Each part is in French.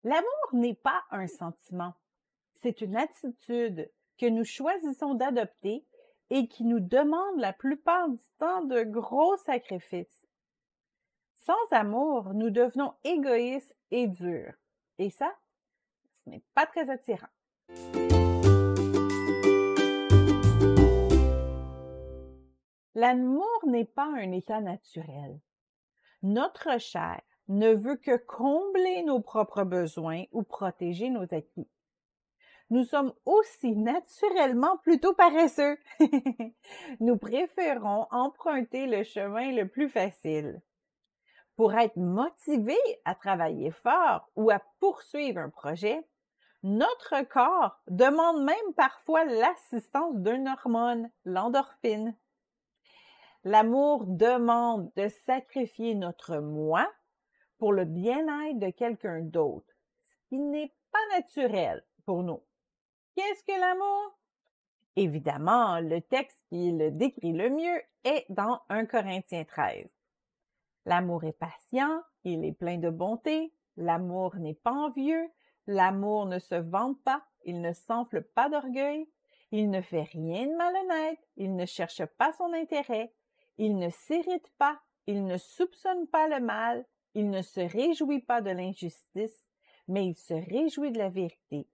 L'amour n'est pas un sentiment, c'est une attitude que nous choisissons d'adopter et qui nous demande la plupart du temps de gros sacrifices. Sans amour, nous devenons égoïstes et durs. Et ça, ce n'est pas très attirant. L'amour n'est pas un état naturel. Notre chair ne veut que combler nos propres besoins ou protéger nos acquis. Nous sommes aussi naturellement plutôt paresseux. Nous préférons emprunter le chemin le plus facile. Pour être motivé à travailler fort ou à poursuivre un projet, notre corps demande même parfois l'assistance d'une hormone, l'endorphine. L'amour demande de sacrifier notre moi pour le bien-être de quelqu'un d'autre, ce qui n'est pas naturel pour nous. Qu'est-ce que l'amour? Évidemment, le texte qui le décrit le mieux est dans 1 Corinthiens 13. L'amour est patient, il est plein de bonté, l'amour n'est pas envieux, l'amour ne se vante pas, il ne s'enfle pas d'orgueil, il ne fait rien de malhonnête, il ne cherche pas son intérêt, il ne s'irrite pas, il ne soupçonne pas le mal, il ne se réjouit pas de l'injustice, mais il se réjouit de la vérité.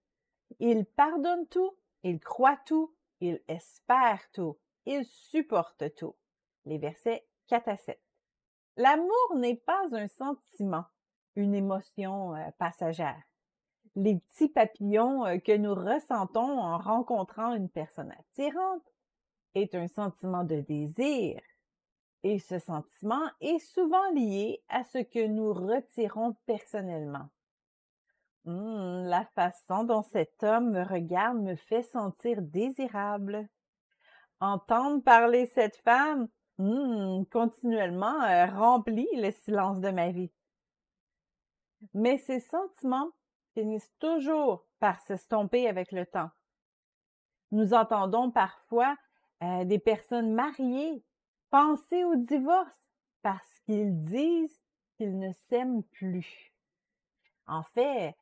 Il pardonne tout, il croit tout, il espère tout, il supporte tout. Les versets 4 à 7. L'amour n'est pas un sentiment, une émotion passagère. Les petits papillons que nous ressentons en rencontrant une personne attirante est un sentiment de désir. Et ce sentiment est souvent lié à ce que nous retirons personnellement. La façon dont cet homme me regarde me fait sentir désirable. Entendre parler cette femme, continuellement, remplit le silence de ma vie. Mais ces sentiments finissent toujours par s'estomper avec le temps. Nous entendons parfois des personnes mariées penser au divorce parce qu'ils disent qu'ils ne s'aiment plus. En fait,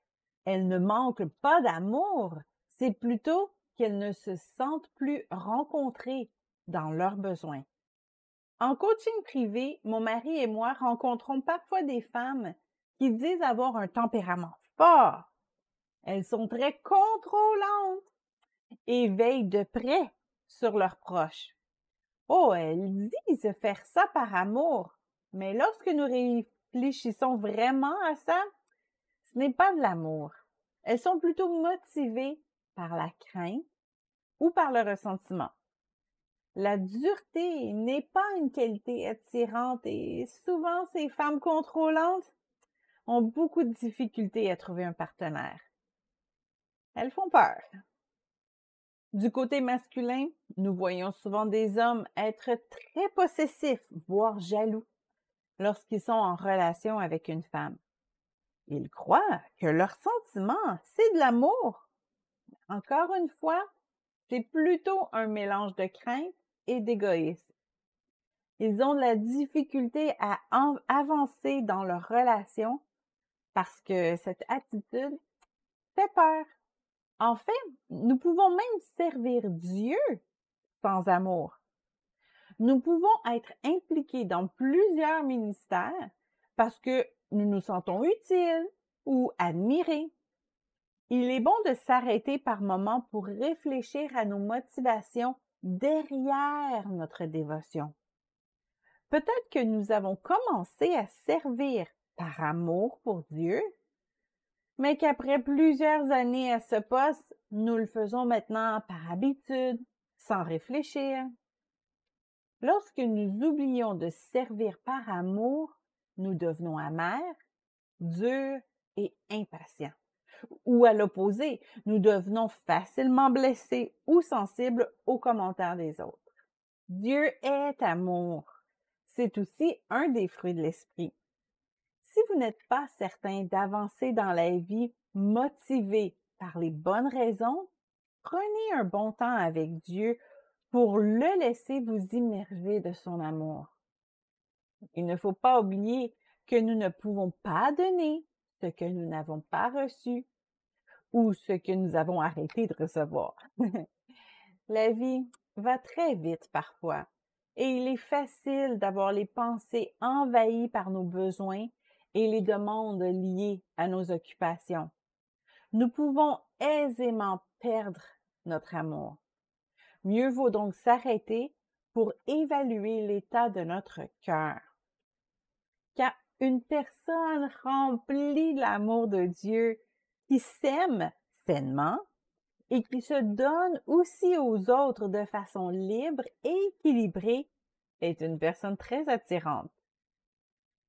elles ne manquent pas d'amour, c'est plutôt qu'elles ne se sentent plus rencontrées dans leurs besoins. En coaching privé, mon mari et moi rencontrons parfois des femmes qui disent avoir un tempérament fort. Elles sont très contrôlantes et veillent de près sur leurs proches. Oh, elles disent faire ça par amour, mais lorsque nous réfléchissons vraiment à ça, ce n'est pas de l'amour. Elles sont plutôt motivées par la crainte ou par le ressentiment. La dureté n'est pas une qualité attirante et souvent ces femmes contrôlantes ont beaucoup de difficultés à trouver un partenaire. Elles font peur. Du côté masculin, nous voyons souvent des hommes être très possessifs, voire jaloux, lorsqu'ils sont en relation avec une femme. Ils croient que leur sentiment, c'est de l'amour. Encore une fois, c'est plutôt un mélange de crainte et d'égoïsme. Ils ont de la difficulté à avancer dans leur relation parce que cette attitude fait peur. En fait, nous pouvons même servir Dieu sans amour. Nous pouvons être impliqués dans plusieurs ministères parce que nous nous sentons utiles ou admirés. Il est bon de s'arrêter par moments pour réfléchir à nos motivations derrière notre dévotion. Peut-être que nous avons commencé à servir par amour pour Dieu, mais qu'après plusieurs années à ce poste, nous le faisons maintenant par habitude, sans réfléchir. Lorsque nous oublions de servir par amour, nous devenons amers, durs et impatients. Ou à l'opposé, nous devenons facilement blessés ou sensibles aux commentaires des autres. Dieu est amour. C'est aussi un des fruits de l'esprit. Si vous n'êtes pas certain d'avancer dans la vie motivé par les bonnes raisons, prenez un bon temps avec Dieu pour le laisser vous immerger de son amour. Il ne faut pas oublier que nous ne pouvons pas donner ce que nous n'avons pas reçu ou ce que nous avons arrêté de recevoir. La vie va très vite parfois et il est facile d'avoir les pensées envahies par nos besoins et les demandes liées à nos occupations. Nous pouvons aisément perdre notre amour. Mieux vaut donc s'arrêter pour évaluer l'état de notre cœur. Car une personne remplie de l'amour de Dieu, qui s'aime sainement et qui se donne aussi aux autres de façon libre et équilibrée, est une personne très attirante.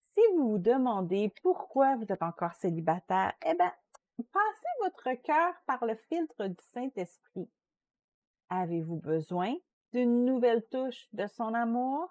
Si vous vous demandez pourquoi vous êtes encore célibataire, eh bien, passez votre cœur par le filtre du Saint-Esprit. Avez-vous besoin d'une nouvelle touche de son amour?